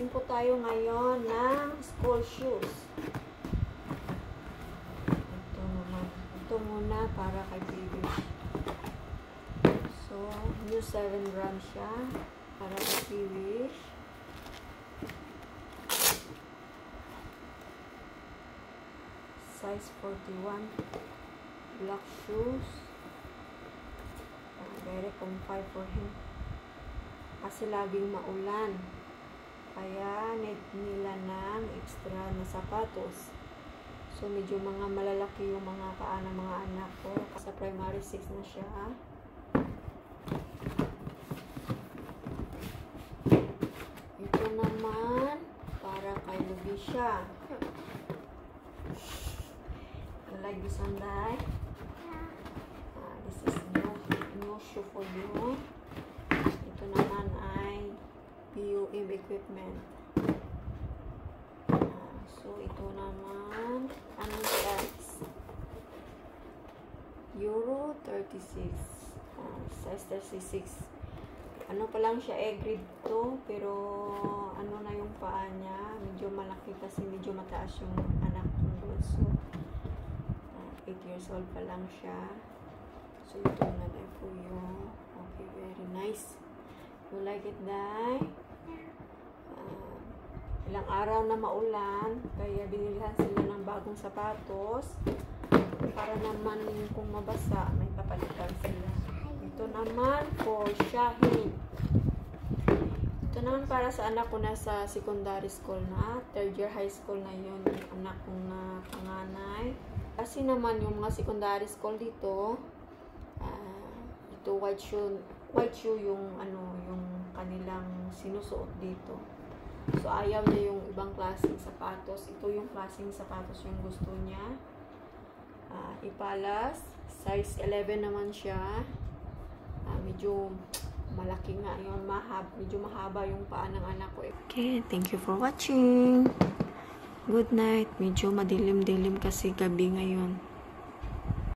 Bibili po tayo ngayon ng school shoes. Ito naman. Ito muna para kay baby. So, new 7 brand siya para kay baby. Size 41. Black shoes. Very comfy for him. Kasi laging maulan. Kaya need nila ng extra na sapatos. So medyo mga malalaki yung mga paa ng mga anak ko. Sa primary 6 na siya. Ito naman para kay Lubisha. You like this one, Dai? This is no shoe for you. Ito naman ay PUM equipment. So, ito naman, anong size? Euro 36. Size 36. Ano pa lang siya, grade 2, pero ano na yung paa niya. Medyo malaki kasi medyo mataas yung anak kong bulso. 8 years old pa lang siya. So, ito na tayo po yung okay, very nice. You like it, Dai? Ilang araw na maulan, kaya binilihan sila ng bagong sapatos para naman kung mabasa, may papalitan sila. Ito naman for Shahid. Ito naman para sa anak ko na sa secondary school na, 3rd year high school na yun, yung anak kong na panganay. Kasi naman yung mga secondary school dito, ito white shoe yung yung kanilang sinusuot dito. So ayaw niya yung ibang klaseng sapatos. Ito yung klaseng sapatos yung gusto niya. Ipalas, size 11 naman siya. Medyo malaki nga yung medyo mahaba yung paa ng anak ko. Okay, thank you for watching. Good night. Medyo madilim-dilim kasi gabi ngayon.